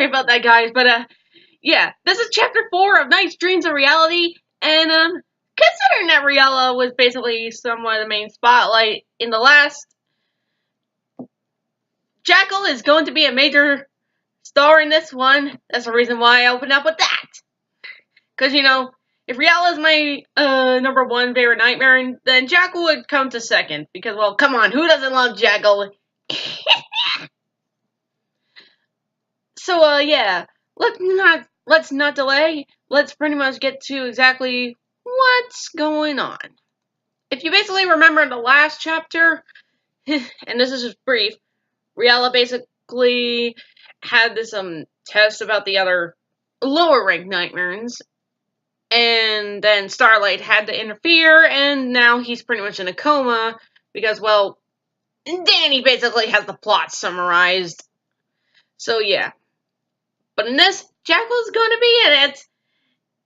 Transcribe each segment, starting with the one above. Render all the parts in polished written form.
about that, guys, but yeah, this is chapter 4 of Night's Dreams of Reality, and considering that Riella was basically somewhat the main spotlight in the last, Jackal is going to be a major star in this one. That's the reason why I opened up with that. Because, you know, if Riella is my number 1 favorite nightmare, then Jackal would come to second. Because, well, come on, who doesn't love Jackal? So, yeah, let's not delay. Let's pretty much get to exactly what's going on. If you basically remember the last chapter, and this is just brief, Riella basically had this test about the other lower ranked nightmares, and then Starlight had to interfere, and now he's pretty much in a coma because, well, Danny basically has the plot summarized. So yeah. But in this, Jackal's going to be in it.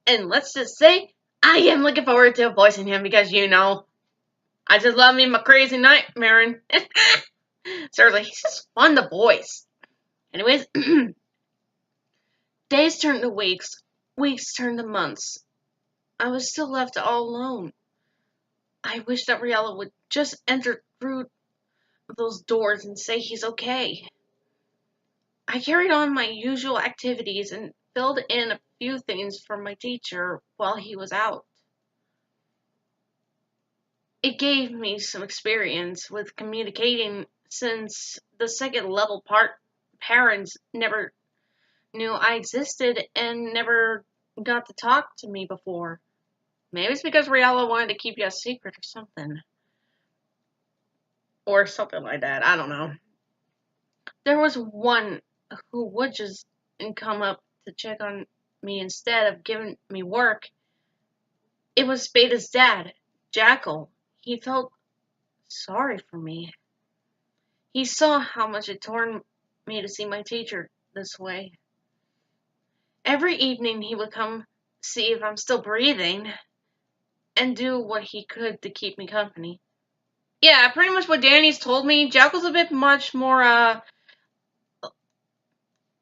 And let's just say, I am looking forward to voicing him because, you know, I just love me my crazy nightmare. Seriously, he's just fun to voice. Anyways, days turned to weeks, weeks turned to months. I was still left all alone. I wish that Riella would just enter through those doors and say he's okay. I carried on my usual activities and filled in a few things for my teacher while he was out. It gave me some experience with communicating since the second level parents never knew I existed and never got to talk to me before. Maybe it's because Riella wanted to keep you a secret or something. Or something like that, I don't know. There was one who would just come up to check on me instead of giving me work. It was Beta's dad, Jackal. He felt sorry for me. He saw how much it tore me to see my teacher this way. Every evening he would come see if I'm still breathing and do what he could to keep me company. Yeah, pretty much what Danny's told me. Jackal's a bit much more,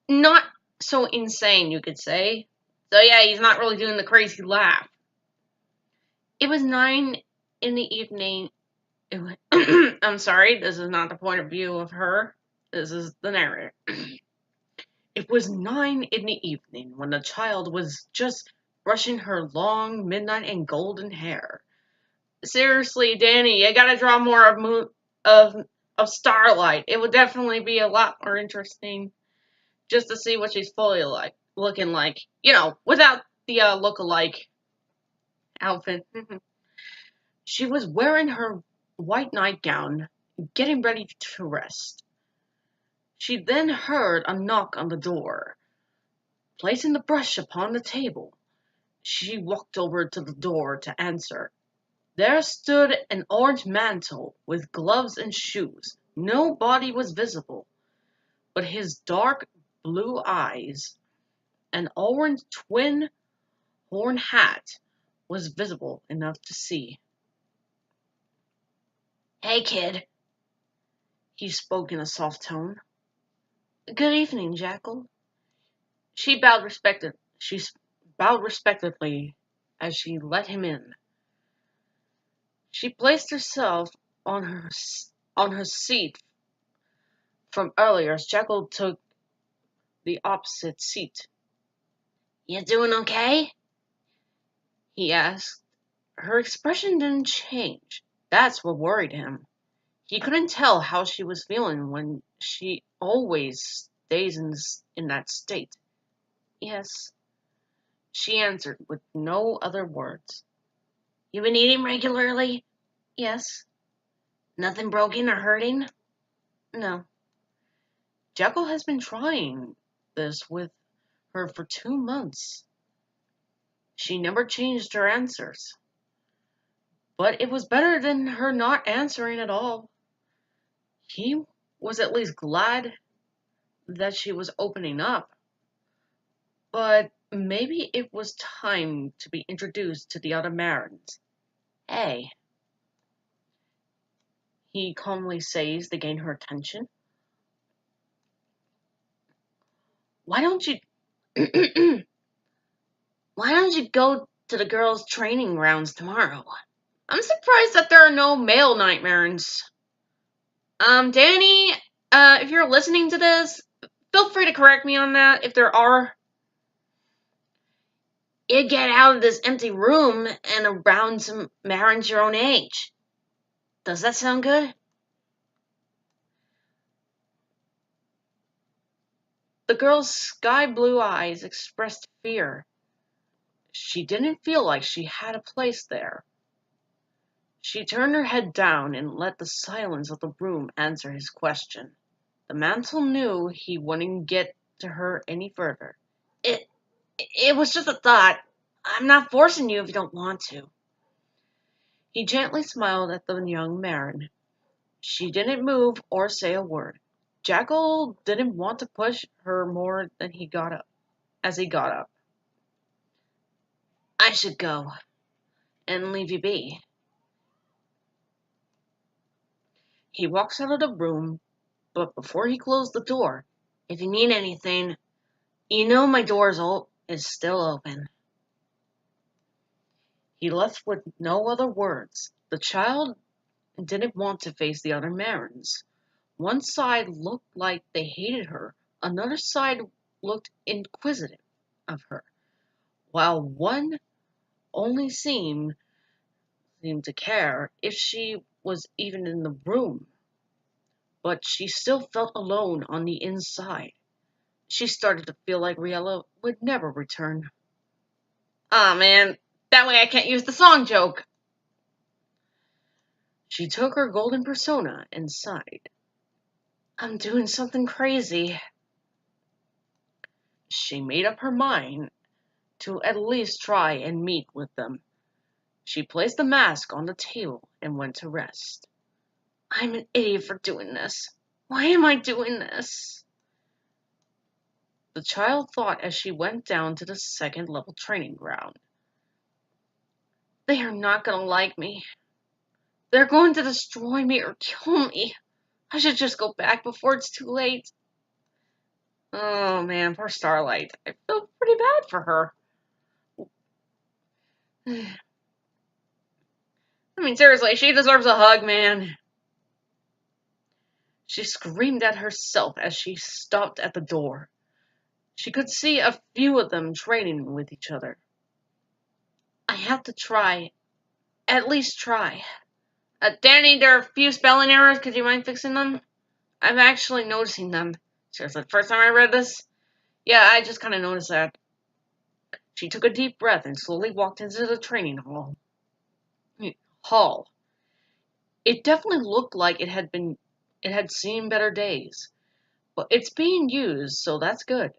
not so insane, you could say. So yeah, he's not really doing the crazy laugh. It was 9 in the evening. I'm sorry, this is not the point of view of her. This is the narrator. It was 9 in the evening when the child was just brushing her long midnight and golden hair. Seriously, Danny, you gotta draw more of Starlight. It would definitely be a lot more interesting just to see what she's fully looking like. You know, without the look-alike outfit. She was wearing her white nightgown, getting ready to rest. She then heard a knock on the door. Placing the brush upon the table, she walked over to the door to answer. There stood an orange mantle with gloves and shoes. No body was visible, but his dark blue eyes, an orange twin horn hat, was visible enough to see. Hey, kid, he spoke in a soft tone. Good evening, Jackal. She bowed respectfully as she let him in. She placed herself on her seat from earlier as Jackal took the opposite seat. You doing okay? He asked. Her expression didn't change. That's what worried him. He couldn't tell how she was feeling when she always stays in that state. Yes, she answered with no other words. You been eating regularly? Yes. Nothing broken or hurting? No. Jackal has been trying this with her for 2 months. She never changed her answers. But it was better than her not answering at all. He was at least glad that she was opening up. But maybe it was time to be introduced to the other Marins. Hey, he calmly says to gain her attention. Why don't you why don't you go to the girls' training grounds tomorrow? I'm surprised that there are no male nightmares. Danny, if you're listening to this, feel free to correct me on that if there are. You get out of this empty room and around some Marins your own age. Does that sound good? The girl's sky blue eyes expressed fear. She didn't feel like she had a place there. She turned her head down and let the silence of the room answer his question. The mantle knew he wouldn't get to her any further. It was just a thought. I'm not forcing you if you don't want to. He gently smiled at the young Marin. She didn't move or say a word. Jackal didn't want to push her more than he got up. As he got up, I should go and leave you be. He walks out of the room, but before he closed the door, if you need anything, you know my door is still open. He left with no other words. The child didn't want to face the other Marins. One side looked like they hated her, another side looked inquisitive of her, while one only seemed to care if she was even in the room. But she still felt alone on the inside. She started to feel like Riella would never return. Aw, man, that way I can't use the song joke. She took her golden persona and sighed. I'm doing something crazy. She made up her mind to at least try and meet with them. She placed the mask on the table and went to rest. I'm an idiot for doing this. Why am I doing this? The child thought as she went down to the second level training ground. They are not going to like me. They're going to destroy me or kill me. I should just go back before it's too late. Oh man, poor Starlight. I feel pretty bad for her. I mean, seriously, she deserves a hug, man. She screamed at herself as she stopped at the door. She could see a few of them training with each other. I have to try. At least try. Danny, there are a few spelling errors. Could you mind fixing them? I'm actually noticing them. Seriously, the first time I read this? Yeah, I just kind of noticed that. She took a deep breath and slowly walked into the training hall. It definitely looked like it had seen better days. But it's being used, so that's good.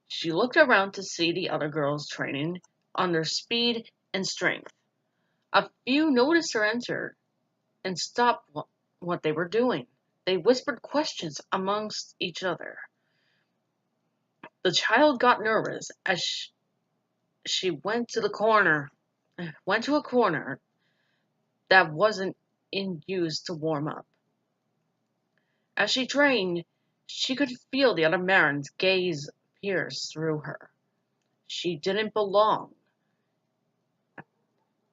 She looked around to see the other girls training on their speed and strength. A few noticed her enter and stopped what they were doing. They whispered questions amongst each other. The child got nervous as she went to a corner that wasn't in use to warm up. As she trained, she could feel the other Marin's gaze pierce through her. She didn't belong.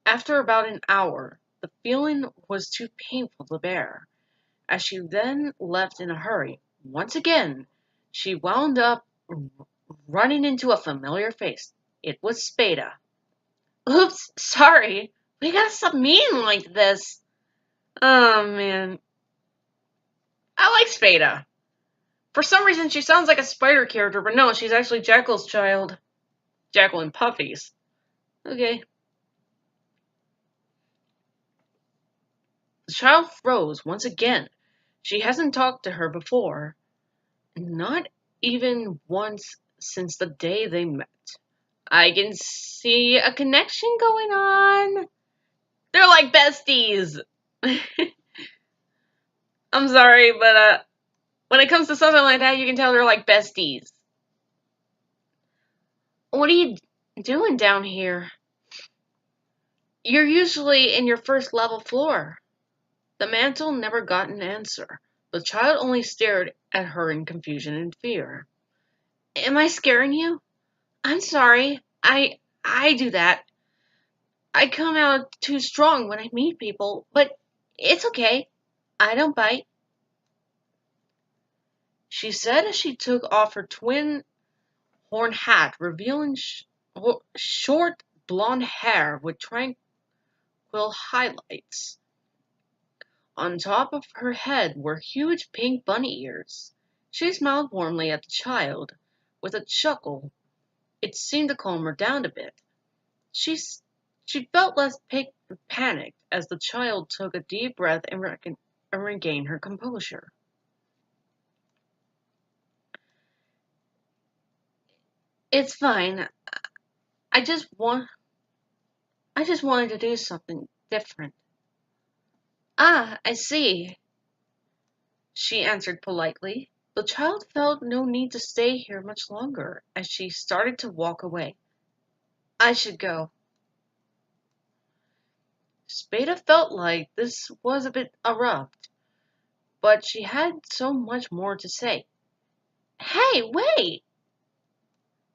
After about an hour, the feeling was too painful to bear. As she then left in a hurry, once again, she wound up running into a familiar face. It was Spada. Oops, sorry. We gotta stop meeting like this. Oh, man. I like Spada. For some reason, she sounds like a spider character, but no, she's actually Jackle's child. Jackle and Puppies. Okay. The child froze once again. She hasn't talked to her before. Not even once since the day they met. I can see a connection going on. They're like besties. I'm sorry, but when it comes to something like that, you can tell they're like besties. What are you doing down here? You're usually in your first level floor. The mantle never got an answer. The child only stared at her in confusion and fear. Am I scaring you? I'm sorry. I do that. I come out too strong when I meet people, but it's okay. I don't bite, she said as she took off her twin horn hat, revealing short blonde hair with tranquil highlights. On top of her head were huge pink bunny ears. She smiled warmly at the child. With a chuckle, it seemed to calm her down a bit. She, she felt less panicked as the child took a deep breath and regained her composure. It's fine. I just want I just wanted to do something different. Ah, I see, she answered politely. The child felt no need to stay here much longer as she started to walk away. I should go. Spada felt like this was a bit abrupt, but she had so much more to say. Hey, wait!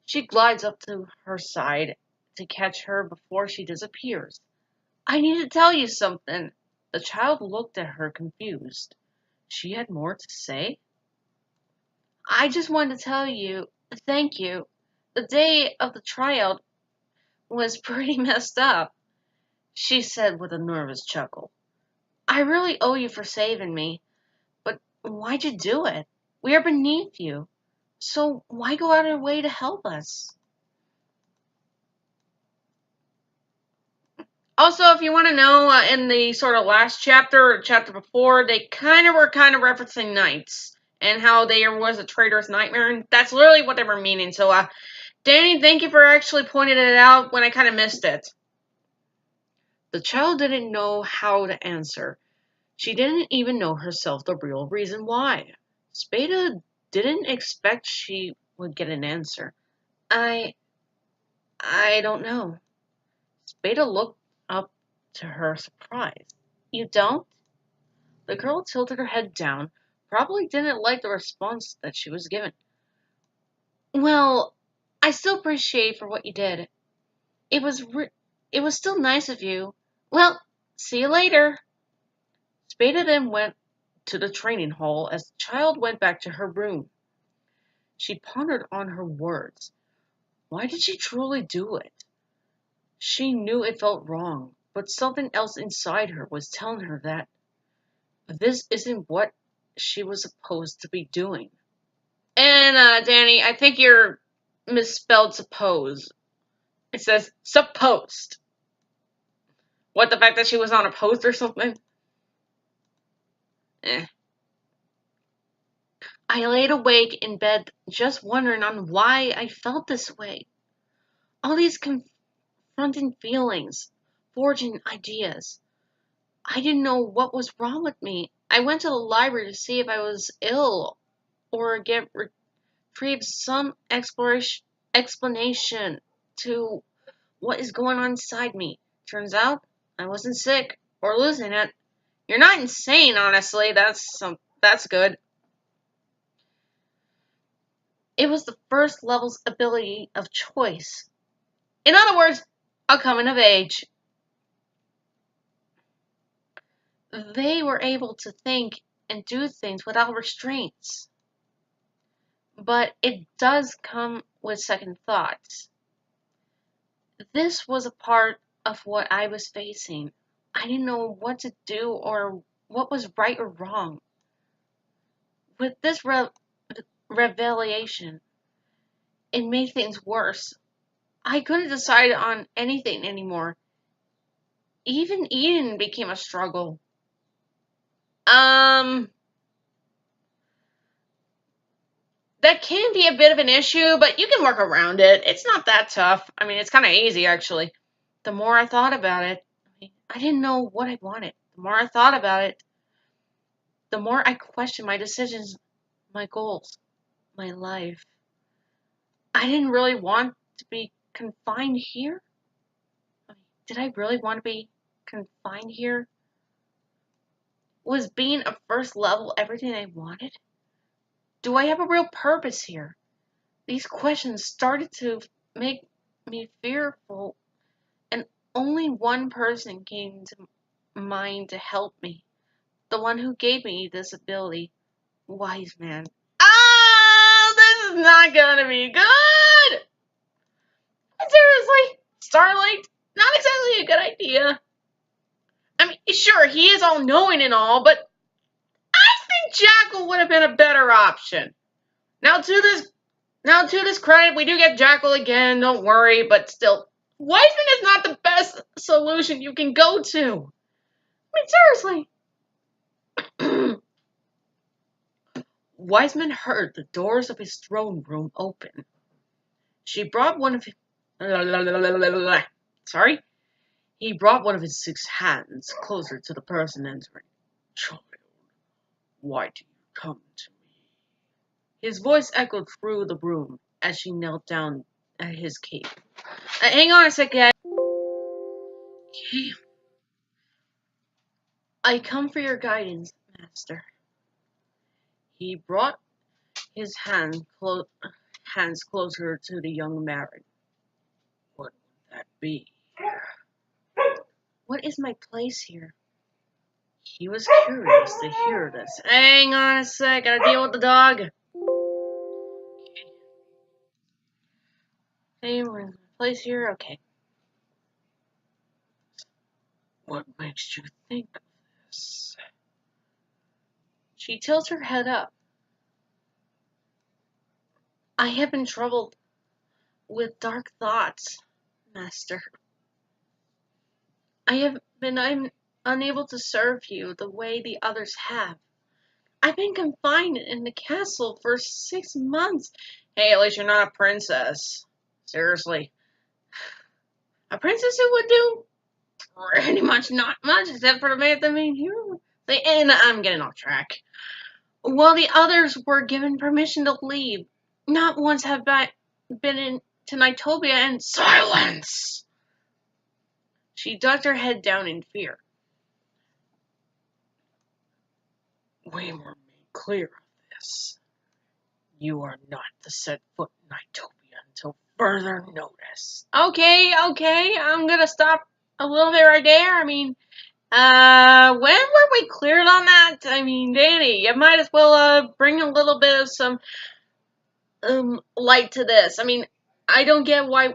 She glides up to her side to catch her before she disappears. I need to tell you something. The child looked at her confused. She had more to say? I just wanted to tell you, thank you. The day of the tryout was pretty messed up, she said with a nervous chuckle. I really owe you for saving me, but why'd you do it? We are beneath you, so why go out of your way to help us? Also, if you want to know, in the sort of last chapter or chapter before, they were referencing knights and how there was a traitorous nightmare, and that's literally what they were meaning. So, Danny, thank you for actually pointing it out when I kind of missed it. The child didn't know how to answer. She didn't even know herself the real reason why. Spada didn't expect she would get an answer. I I don't know. Spada looked up to her surprised. You don't? The girl tilted her head down, probably didn't like the response that she was given. Well, I still appreciate for what you did. It was it was still nice of you. Well, see you later. Spada then went to the training hall as the child went back to her room. She pondered on her words. Why did she truly do it? She knew it felt wrong, but something else inside her was telling her that this isn't what she was supposed to be doing. And, Danny, I think you're misspelled suppose. It says supposed. What, the fact that she was on a post or something? Eh. I laid awake in bed just wondering on why I felt this way. All these confronting feelings, forging ideas. I didn't know what was wrong with me. I went to the library to see if I was ill or retrieve some explanation to what is going on inside me. Turns out I wasn't sick or losing it. You're not insane, honestly. That's good. It was the first level's ability of choice. In other words, a coming of age. They were able to think and do things without restraints. But it does come with second thoughts. This was a part of what I was facing. I didn't know what to do or what was right or wrong. With this revelation, it made things worse. I couldn't decide on anything anymore. Even eating became a struggle. Um, that can be a bit of an issue, but you can work around it. It's not that tough. I mean, it's kind of easy, actually. The more I thought about it, I didn't know what I wanted. The more I thought about it, the more I questioned my decisions, my goals, my life. I didn't really want to be confined here. Did I really want to be confined here? Was being a first level everything I wanted? Do I have a real purpose here? These questions started to make me fearful, and only one person came to mind to help me. The one who gave me this ability, Wise Man. Ah, this is not gonna be good! Seriously, Starlight, not exactly a good idea. I mean, sure, he is all-knowing and all, but I think Jackal would have been a better option. Now to this credit, we do get Jackal again, don't worry, but still, Wiseman is not the best solution you can go to. I mean, seriously. Wiseman heard the doors of his throne room open. She brought one of his... Sorry? He brought one of his 6 hands closer to the person entering. Child, why do you come to me? His voice echoed through the room as she knelt down at his cape. Hang on a second. Okay. I come for your guidance, Master. He brought his hands closer to the young Marin. What would that be? What is my place here? He was curious to hear this. Hang on a sec, gotta deal with the dog. Hey, where's my place here? Okay. What makes you think of this? She tilts her head up. I have been troubled with dark thoughts, Master. I'm unable to serve you the way the others have. I've been confined in the castle for 6 months. Hey, at least you're not a princess. Seriously. A princess who would do pretty much not much except for the main hero. And I'm getting off track. While the others were given permission to leave, not once have I been into NiGHTS and silence! She ducked her head down in fear. We were made clear of this. You are not to set foot in NiGHTS until further notice. Okay, I'm gonna stop a little bit right there. I mean, when were we cleared on that? I mean, Danny, you might as well, bring a little bit of some, light to this. I mean, I don't get why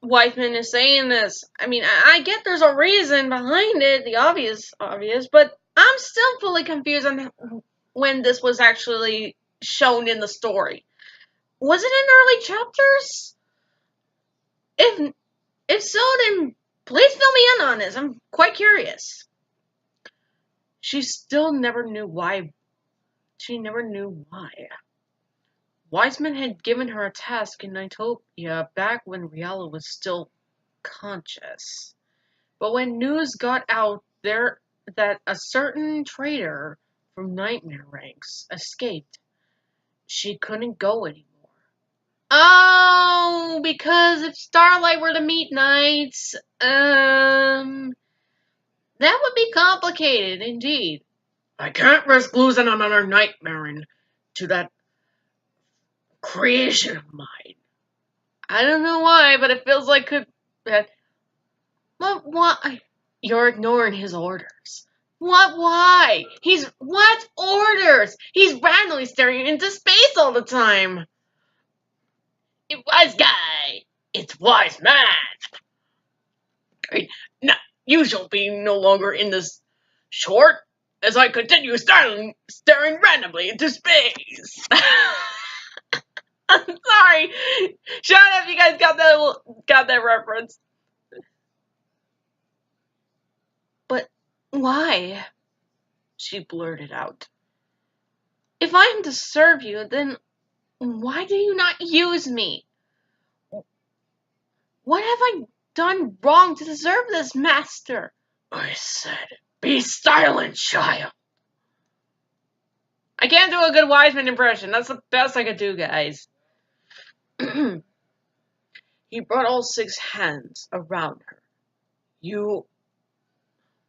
Wiseman is saying this. I mean, I get there's a reason behind it, the obvious, but I'm still fully confused on when this was actually shown in the story. Was it in early chapters? If so, then please fill me in on this. I'm quite curious. She still never knew why. She never knew why. Wiseman had given her a task in NiGHTS back when Riala was still conscious. But when news got out there that a certain traitor from Nightmare ranks escaped, she couldn't go anymore. Oh, because if Starlight were to meet Knights, that would be complicated indeed. I can't risk losing another Nightmare to that creation of mine. I don't know why, but it feels like that. Why? You're ignoring his orders. What? Why? What orders? He's randomly staring into space all the time. It wise guy. It's wise man. No, you shall be no longer in this short as I continue staring randomly into space. I'm sorry. Shut up, you guys got that reference. But why? She blurted out. If I am to serve you, then why do you not use me? What have I done wrong to deserve this, Master? I said, be silent, child. I can't do a good Wiseman impression. That's the best I could do, guys. He brought all 6 hands around her. You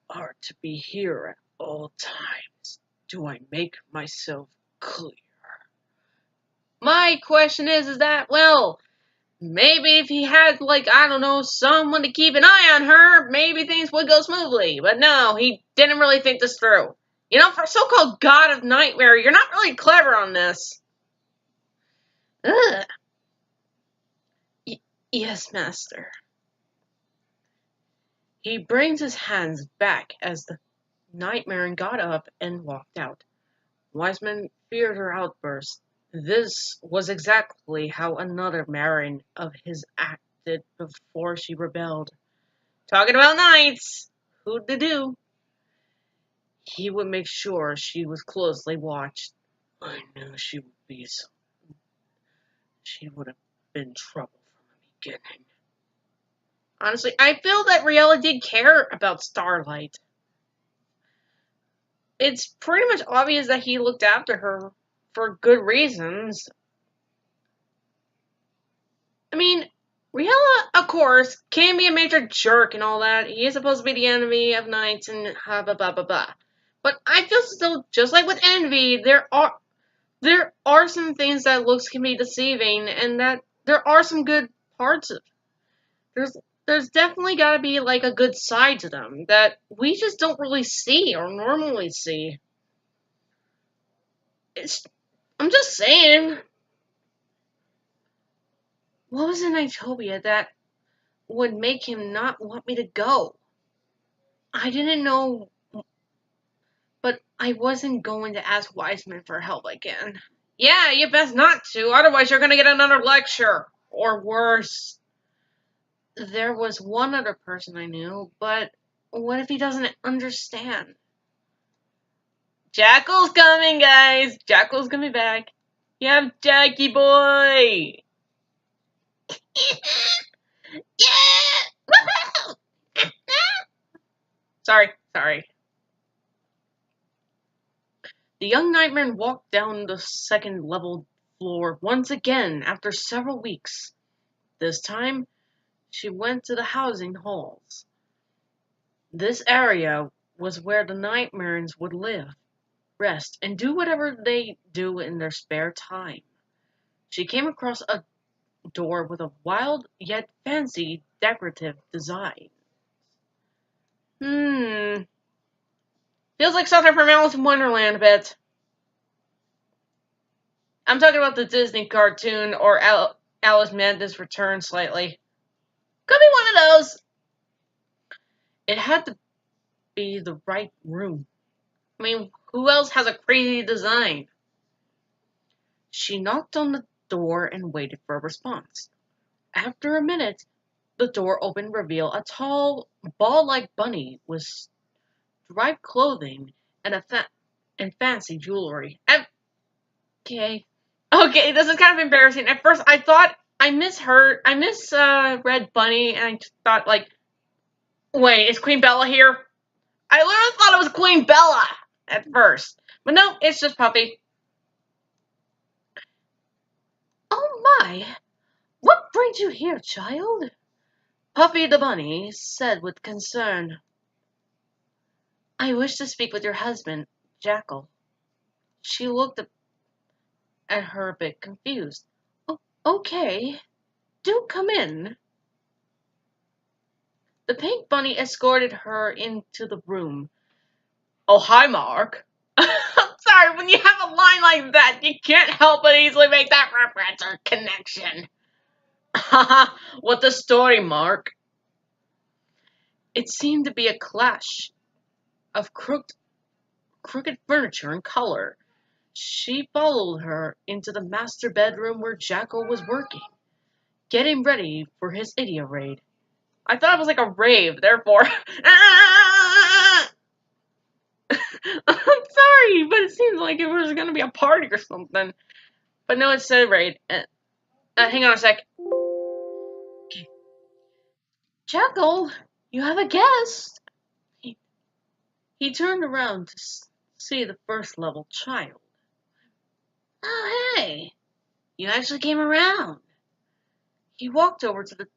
are to be here at all times. Do I make myself clear? My question is that, well, maybe if he had, like, I don't know, someone to keep an eye on her, maybe things would go smoothly. But no, he didn't really think this through. You know, for so-called God of Nightmare, you're not really clever on this. Ugh. Yes, master. He brings his hands back as the Nightmare got up and walked out. Wiseman feared her outburst. This was exactly how another Marin of his acted before she rebelled. Talking about knights! Who'd they do? He would make sure she was closely watched. I knew she would be so. She would have been trouble from the beginning. Honestly, I feel that Riella did care about Starlight. It's pretty much obvious that he looked after her for good reasons. I mean, Riella, of course, can be a major jerk and all that. He is supposed to be the enemy of knights and blah blah blah blah blah. But I feel still, just like with Envy, there are some things that looks can be deceiving, and that there are some good parts of. There's definitely got to be like a good side to them that we just don't really see or normally see. It's, I'm just saying, what was in Nightopia that would make him not want me to go? I didn't know, but I wasn't going to ask Wiseman for help again. Yeah, you best not to, otherwise you're gonna get another lecture. Or worse. There was one other person I knew, but what if he doesn't understand? Jackle's coming, guys! Jackle's coming back. You have Jackie boy! Yeah! Sorry. The young nightmare walked down the second level floor once again after several weeks. This time, she went to the housing halls. This area was where the nightmares would live, rest, and do whatever they do in their spare time. She came across a door with a wild yet fancy decorative design. Hmm. Feels like something from Alice in Wonderland a bit. I'm talking about the Disney cartoon or Alice Madness Return slightly. Could be one of those. It had to be the right room. I mean, who else has a crazy design? She knocked on the door and waited for a response. After a minute, the door opened, reveal a tall, ball-like bunny with striped clothing and and fancy jewelry. Okay, this is kind of embarrassing. At first, I thought I misheard. I Red Bunny, and I just thought like, wait, is Queen Bella here? I literally thought it was Queen Bella at first, but no, it's just Puppy. Oh my! What brings you here, child? Puffy the bunny said with concern. I wish to speak with your husband, Jackal. She looked at her a bit confused. Oh, okay. Do come in. The pink bunny escorted her into the room. Oh, hi, Mark. I'm sorry, when you have a line like that, you can't help but easily make that reference or connection. Haha, what the story, Mark? It seemed to be a clash of crooked furniture and color. She followed her into the master bedroom where Jackal was working, getting ready for his idiot raid. I thought it was like a rave, therefore. I'm sorry, but it seems like it was gonna be a party or something. But no, it said raid. Hang on a sec. Jackal, you have a guest. He turned around to see the first level child. Oh, hey, you actually came around. He walked over to the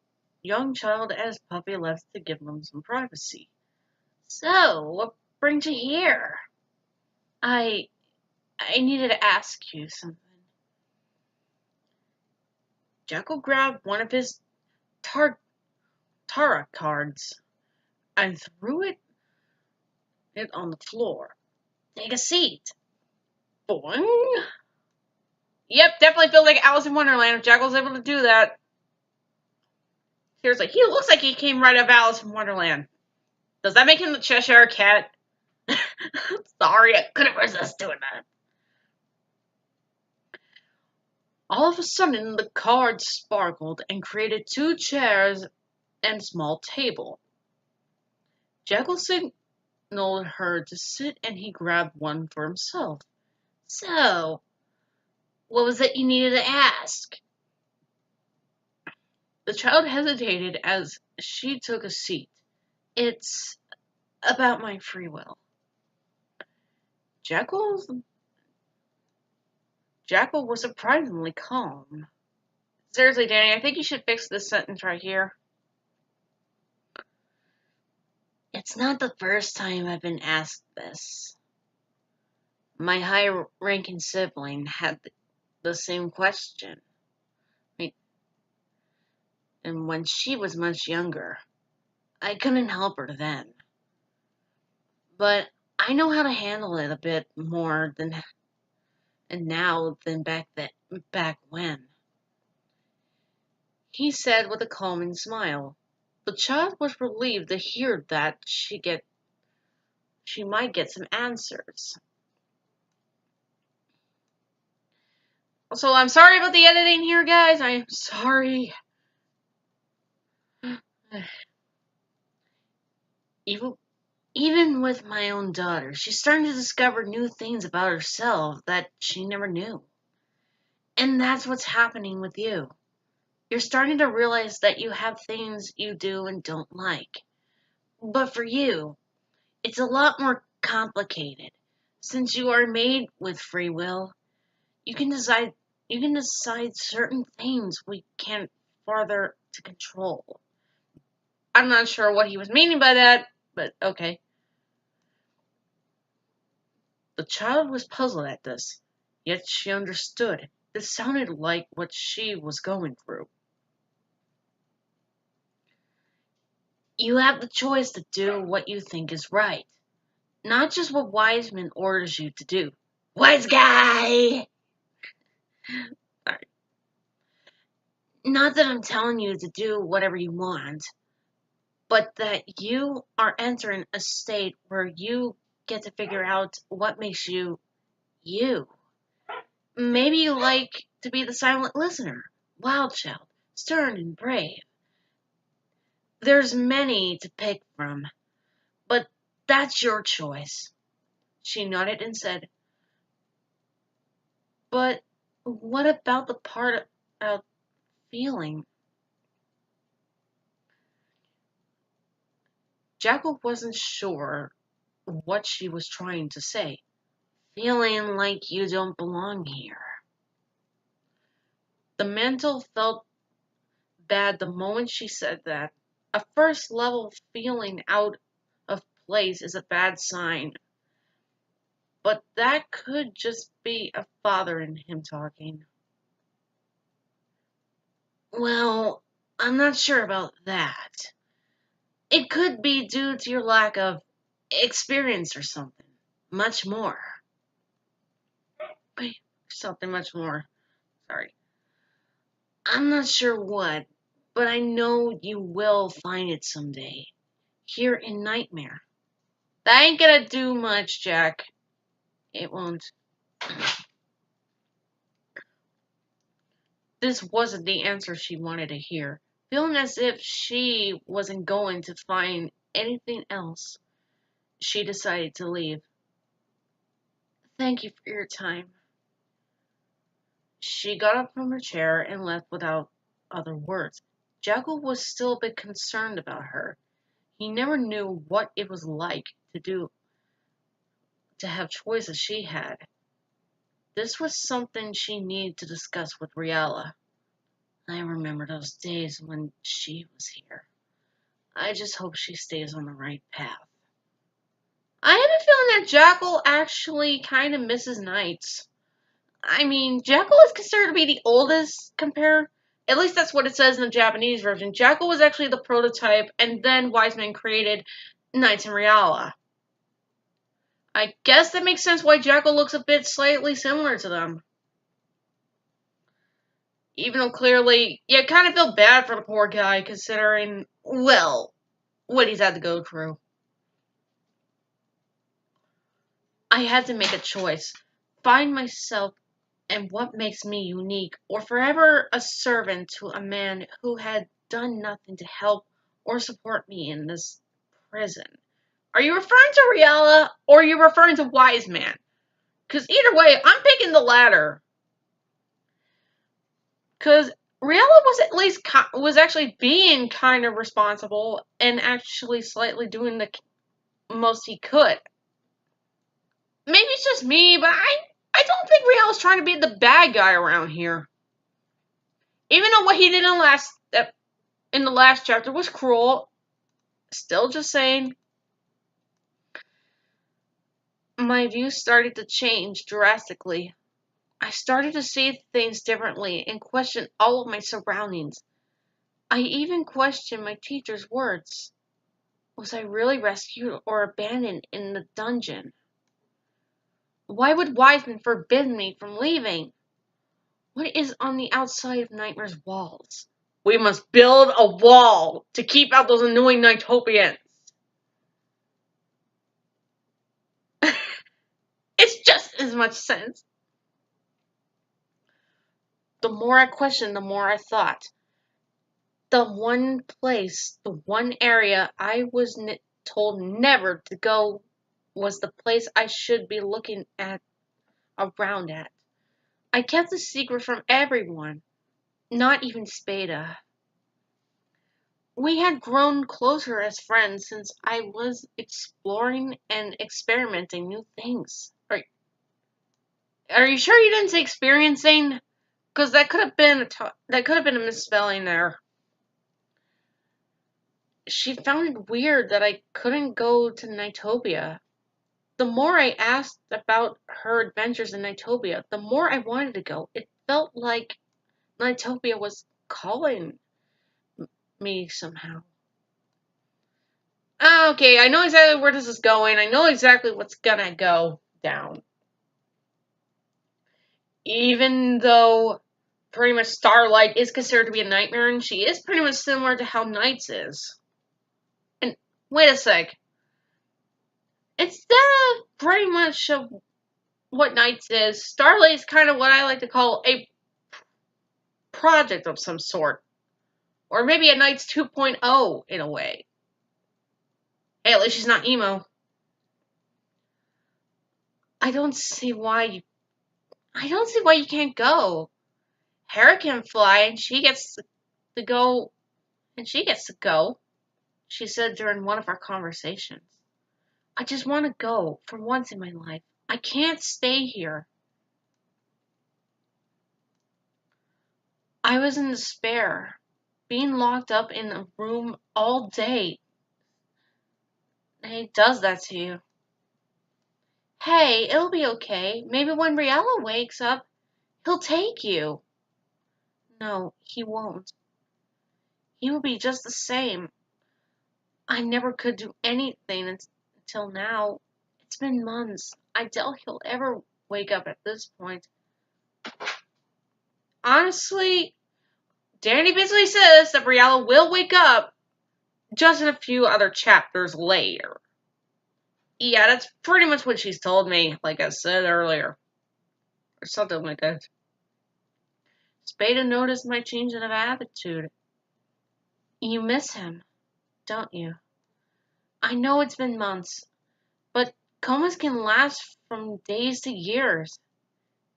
young child as Puppy left to give him some privacy. So, what brings you here? I needed to ask you something. Jackal grabbed one of his Tara cards and threw it on the floor. Take a seat. Boing. Yep, definitely feels like Alice in Wonderland if Jackal's able to do that. Seriously, he looks like he came right out of Alice in Wonderland. Does that make him the Cheshire Cat? Sorry, I couldn't resist doing that. All of a sudden, the cards sparkled and created 2 chairs and a small table. Jackal signaled her to sit and he grabbed one for himself. So, what was it you needed to ask? The child hesitated as she took a seat. It's about my free will. Jackal was surprisingly calm. Seriously, Danny, I think you should fix this sentence right here. It's not the first time I've been asked this. My high-ranking sibling had the same question. And when she was much younger, I couldn't help her then. But I know how to handle it a bit more now than back when. He said with a calming smile. The child was relieved to hear that she might get some answers. So I'm sorry about the editing here, guys. I'm sorry. Even with my own daughter, she's starting to discover new things about herself that she never knew. And that's what's happening with you. You're starting to realize that you have things you do and don't like. But for you, it's a lot more complicated. Since you are made with free will, you can decide certain things we can't farther to control. I'm not sure what he was meaning by that, but okay. The child was puzzled at this, yet she understood. This sounded like what she was going through. You have the choice to do what you think is right, not just what Wiseman orders you to do. Wise guy! Sorry. Not that I'm telling you to do whatever you want, but that you are entering a state where you get to figure out what makes you you. Maybe you like to be the silent listener, wild child, stern and brave. There's many to pick from, but that's your choice. She nodded and said, but what about the part about feeling? Jackal wasn't sure what she was trying to say. Feeling like you don't belong here. The mental felt bad the moment she said that. A first level feeling out of place is a bad sign. But that could just be a father in him talking. Well, I'm not sure about that. It could be due to your lack of experience or something. Much more. Wait, something much more. Sorry. I'm not sure what, but I know you will find it someday. Here in Nightmare. That ain't gonna do much, Jack. It won't. This wasn't the answer she wanted to hear. Feeling as if she wasn't going to find anything else, she decided to leave. Thank you for your time. She got up from her chair and left without other words. Jackal was still a bit concerned about her. He never knew what it was like to have choices she had. This was something she needed to discuss with Riala. I remember those days when she was here. I just hope she stays on the right path. I have a feeling that Jackal actually kind of misses Nights. I mean, Jackal is considered to be the oldest At least that's what it says in the Japanese version. Jackle was actually the prototype, and then Wiseman created Knights in Reala. I guess that makes sense why Jackal looks a bit slightly similar to them. Even though clearly, you kind of feel bad for the poor guy, considering, well, what he's had to go through. I had to make a choice. Find myself and what makes me unique, or forever a servant to a man who had done nothing to help or support me in this prison. Are you referring to Riella, or are you referring to Wiseman? Because either way, I'm picking the latter. Because Riella was at least was actually being kind of responsible and actually slightly doing the most he could. Maybe it's just me, but I don't think Riella's trying to be the bad guy around here. Even though what he did in the last chapter was cruel, still just saying. My views started to change drastically. I started to see things differently and question all of my surroundings. I even questioned my teacher's words. Was I really rescued or abandoned in the dungeon? Why would Wiseman forbid me from leaving? What is on the outside of Nightmare's walls? We must build a wall to keep out those annoying Nightopians. It's just as much sense. The more I questioned, the more I thought. The one place, the one area I was told never to go was the place I should be looking around at. I kept the secret from everyone, not even Spada. We had grown closer as friends since I was exploring and experimenting new things. Are you sure you didn't say experiencing? Because that could have been a misspelling there. She found it weird that I couldn't go to Nightopia. The more I asked about her adventures in Nightopia, the more I wanted to go. It felt like Nightopia was calling me somehow. Okay, I know exactly where this is going. I know exactly what's gonna go down. Even though pretty much Starlight is considered to be a nightmare, and she is pretty much similar to how NiGHTS is. And wait a sec. Instead of pretty much what NiGHTS is, Starlight is kind of what I like to call a project of some sort. Or maybe a NiGHTS 2.0 in a way. Hey, at least she's not emo. I don't see why you can't go. Hera can fly and she gets to go, she said during one of our conversations. I just want to go for once in my life. I can't stay here. I was in despair. Being locked up in a room all day. He does that to you. Hey, it'll be okay. Maybe when Riella wakes up, he'll take you. No, he won't. He will be just the same. I never could do anything until now. It's been months. I doubt he'll ever wake up at this point. Honestly, Danny basically says that Riella will wake up just in a few other chapters later. Yeah, that's pretty much what she's told me, like I said earlier. Or something like that. Spada noticed my change of attitude. You miss him, don't you? I know it's been months, but comas can last from days to years.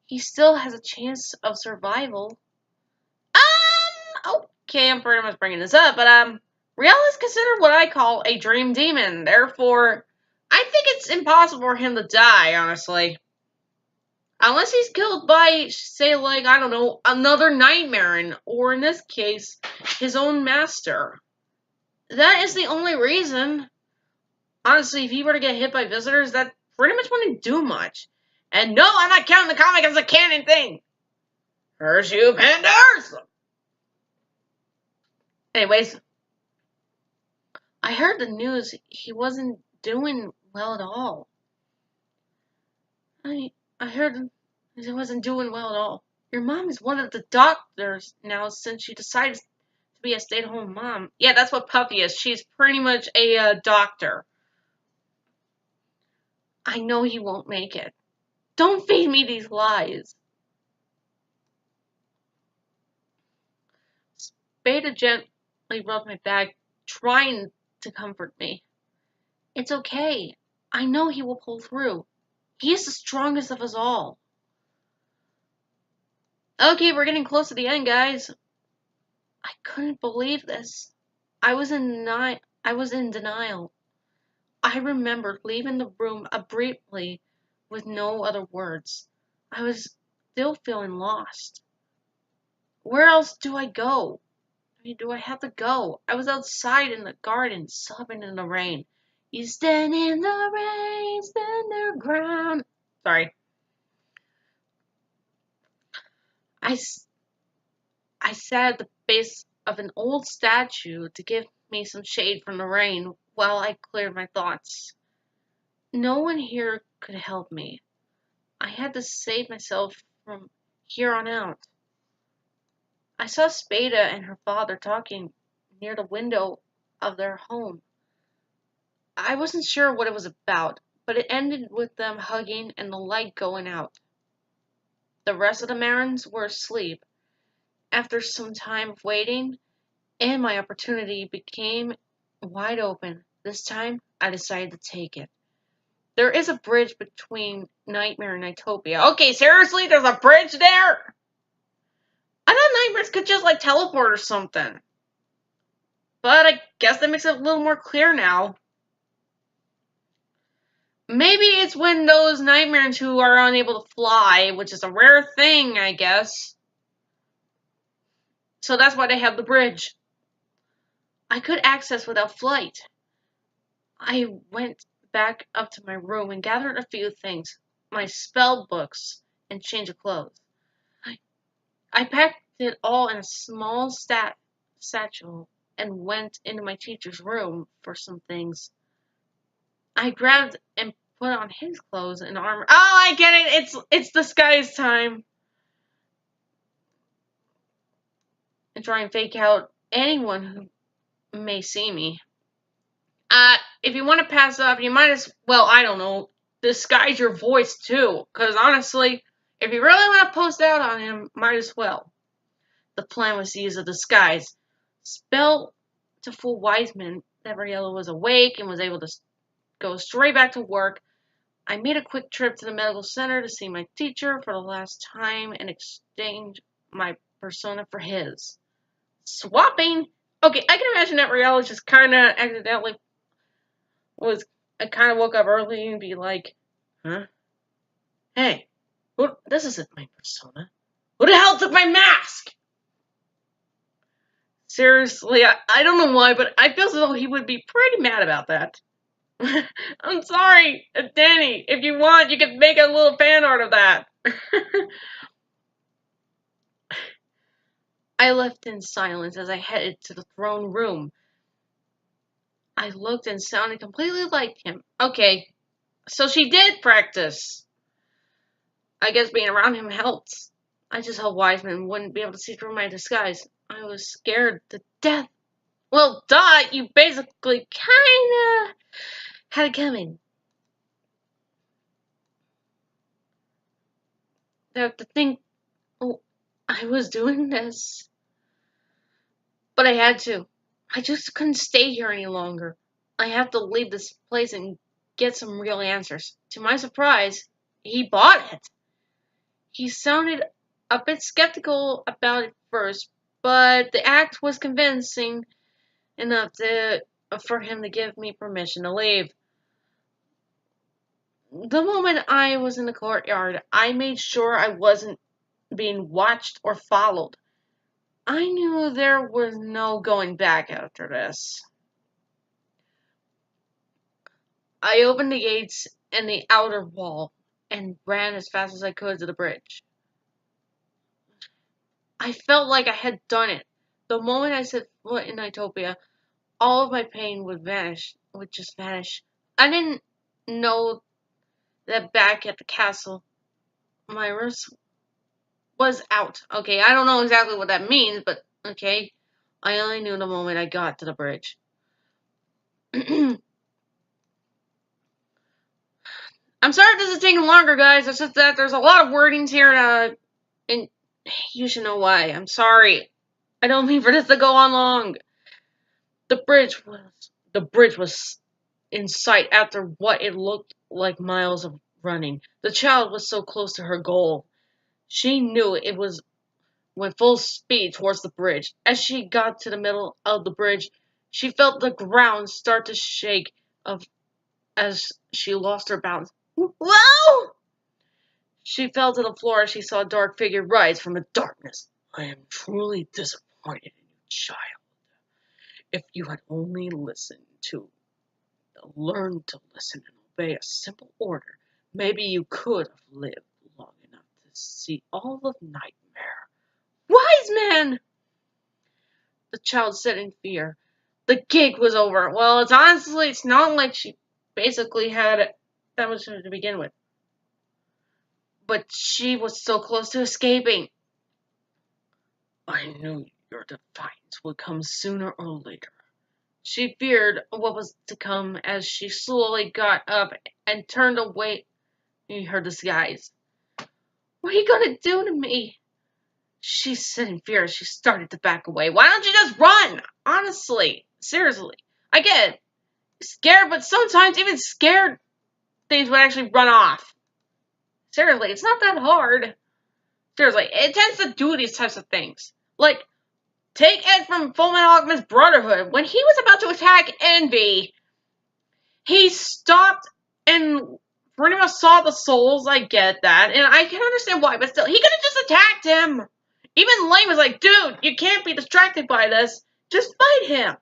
He still has a chance of survival. Okay, I'm pretty much bringing this up, but, Riel is considered what I call a dream demon. Therefore, I think it's impossible for him to die, honestly. Unless he's killed by, say, like, I don't know, another nightmare, or in this case, his own master. That is the only reason. Honestly, if he were to get hit by visitors, that pretty much wouldn't do much. And no, I'm not counting the comic as a canon thing. Curse you, Panders! Anyways, I heard the news he wasn't doing well at all. I heard he wasn't doing well at all. Your mom is one of the doctors now since she decided to be a stay-at-home mom. Yeah, that's what Puffy is. She's pretty much a doctor. I know he won't make it. Don't feed me these lies. Beta gently rubbed my back, trying to comfort me. It's okay. I know he will pull through. He is the strongest of us all. Okay, we're getting close to the end, guys. I couldn't believe this. I was in denial. I remembered leaving the room abruptly with no other words. I was still feeling lost. Where else do I go? Do I have to go? I was outside in the garden, sobbing in the rain. You stand in the rain, stand the ground. Sorry. I sat at the base of an old statue to give me some shade from the rain while I cleared my thoughts. No one here could help me. I had to save myself from here on out. I saw Spada and her father talking near the window of their home. I wasn't sure what it was about, but it ended with them hugging and the light going out. The rest of the Marins were asleep. After some time of waiting, and my opportunity became wide open. This time, I decided to take it. There is a bridge between Nightmare and Nightopia. Okay, seriously? There's a bridge there? I thought Nightmares could just, like, teleport or something. But I guess that makes it a little more clear now. Maybe it's when those Nightmares who are unable to fly, which is a rare thing, I guess. So that's why they have the bridge. I could access without flight. I went back up to my room and gathered a few things, my spell books, and change of clothes. I packed it all in a small satchel and went into my teacher's room for some things. I grabbed and put on his clothes and armor. Oh, I get it. It's disguise time. And try and fake out anyone who may see me. If you want to pass off, you might as well, I don't know, disguise your voice too. Because honestly, if you really want to post out on him, might as well. The plan was to use a disguise. Spell to fool Wiseman that Ariella was awake and was able to go straight back to work. I made a quick trip to the medical center to see my teacher for the last time and exchange my persona for his. Swapping? Okay, I can imagine that Ariella just kind of accidentally I kind of woke up early and be like, huh? Hey, this isn't my persona. Who the hell took my mask? Seriously, I don't know why, but I feel as though he would be pretty mad about that. I'm sorry, Danny. If you want, you can make a little fan art of that. I left in silence as I headed to the throne room. I looked and sounded completely like him. Okay, so she did practice. I guess being around him helped. I just hoped Wiseman wouldn't be able to see through my disguise. I was scared to death. Well, duh, you basically kinda had it coming. To think, oh, I was doing this. But I had to. I just couldn't stay here any longer. I have to leave this place and get some real answers. To my surprise, he bought it. He sounded a bit skeptical about it first, but the act was convincing enough for him to give me permission to leave. The moment I was in the courtyard, I made sure I wasn't being watched or followed. I knew there was no going back after this. I opened the gates and the outer wall and ran as fast as I could to the bridge. I felt like I had done it. The moment I set foot in Nightopia, all of my pain would just vanish. I didn't know that back at the castle, my wrist was out. Okay, I don't know exactly what that means, but okay. I only knew the moment I got to the bridge. I'm sorry if this is taking longer, guys. It's just that there's a lot of wordings here, and you should know why. I'm sorry. I don't mean for this to go on long. The bridge was in sight after what it looked like miles of running. The child was so close to her goal. She knew it went full speed towards the bridge. As she got to the middle of the bridge, she felt the ground start to shake as she lost her balance. Whoa! She fell to the floor as she saw a dark figure rise from the darkness. I am truly disappointed in you, child. If you had only learned to listen and obey a simple order, maybe you could have lived long enough to see all of Nightmare. Wise man! The child said in fear. The gig was over. Well, it's not like she basically had that much to begin with. But she was so close to escaping. I knew your defiance would come sooner or later. She feared what was to come as she slowly got up and turned away in her disguise. What are you gonna do to me? She said in fear as she started to back away. Why don't you just run? Honestly. Seriously. I get it. Scared, but sometimes even scared things would actually run off. Seriously, it's not that hard. Seriously, it tends to do these types of things. Like, take Ed from Fullmetal Alchemist Brotherhood. When he was about to attack Envy, he stopped and pretty much saw the souls. I get that, and I can understand why, but still, he could have just attacked him. Even Lane was like, dude, you can't be distracted by this. Just fight him.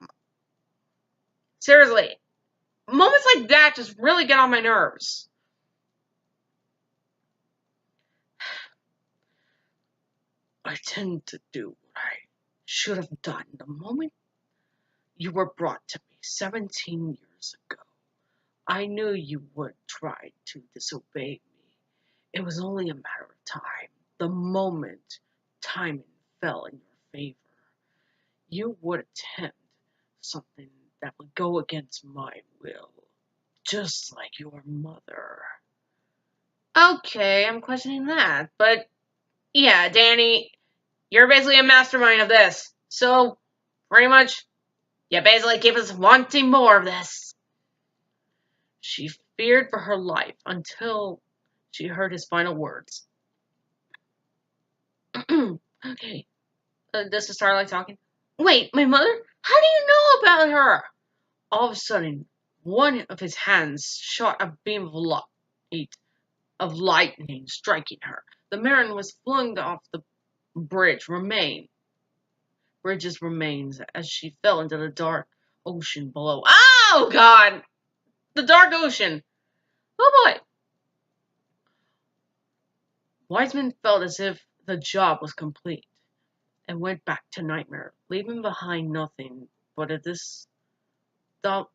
Seriously. Moments like that just really get on my nerves. I tend to do what I should have done the moment you were brought to me 17 years ago. I knew you would try to disobey me. It was only a matter of time. The moment timing fell in your favor, you would attempt something that would go against my will, just like your mother. Okay, I'm questioning that, but yeah, Danny, you're basically a mastermind of this. So, pretty much, you basically keep us wanting more of this. She feared for her life until she heard his final words. Okay, this is Starlight talking. Wait, my mother? How do you know about her? All of a sudden, one of his hands shot a beam of lightning, striking her. The Marin was flung off the bridge's remains as she fell into the dark ocean below. Oh, God! The dark ocean! Oh, boy! Wiseman felt as if the job was complete and went back to Nightmare, leaving behind nothing but the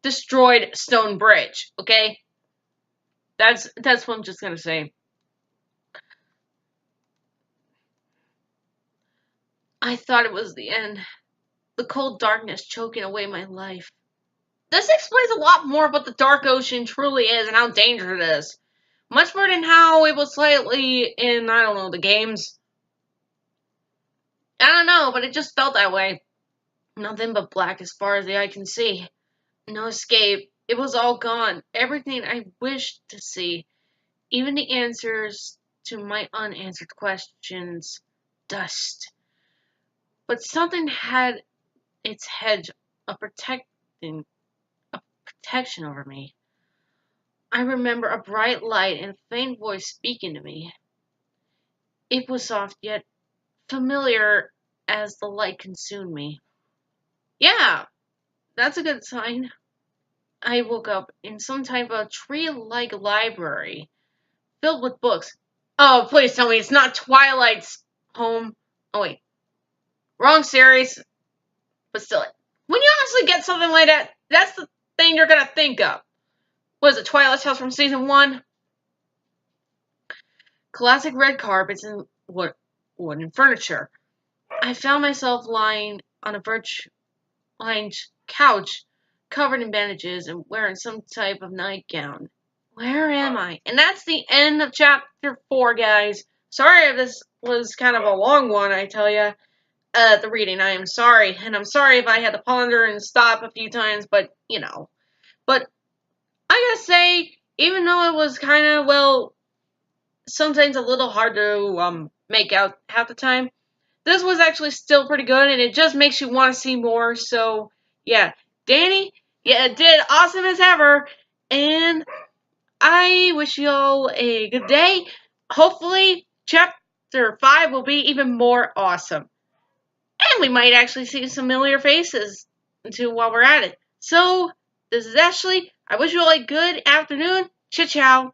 destroyed stone bridge, okay? That's what I'm just gonna say. I thought it was the end. The cold darkness choking away my life. This explains a lot more what the dark ocean truly is and how dangerous it is. Much more than how it was slightly in, I don't know, the games. I don't know, but it just felt that way. Nothing but black as far as the eye can see. No escape. It was all gone. Everything I wished to see. Even the answers to my unanswered questions. Dust. But something had its hedge of protection over me. I remember a bright light and a faint voice speaking to me. It was soft yet familiar as the light consumed me. Yeah, that's a good sign. I woke up in some type of tree-like library filled with books. Oh, please tell me it's not Twilight's home. Oh, wait. Wrong series, but still, when you honestly get something like that, that's the thing you're gonna think of. Was it Twilight House from season 1? Classic red carpets and wooden furniture. I found myself lying on a lined couch, covered in bandages and wearing some type of nightgown. Where am I? And that's the end of chapter 4, guys. Sorry if this was kind of a long one, I tell you. The reading, I am sorry. And I'm sorry if I had to ponder and stop a few times, but, you know. But I gotta say, even though it was kind of, well, sometimes a little hard to make out half the time, this was actually still pretty good, and it just makes you want to see more. So, yeah. Danny, yeah, it did awesome as ever. And I wish you all a good day. Hopefully, chapter 5 will be even more awesome. And we might actually see some familiar faces too while we're at it. So, this is Ashley. I wish you all a good afternoon. Ciao, ciao.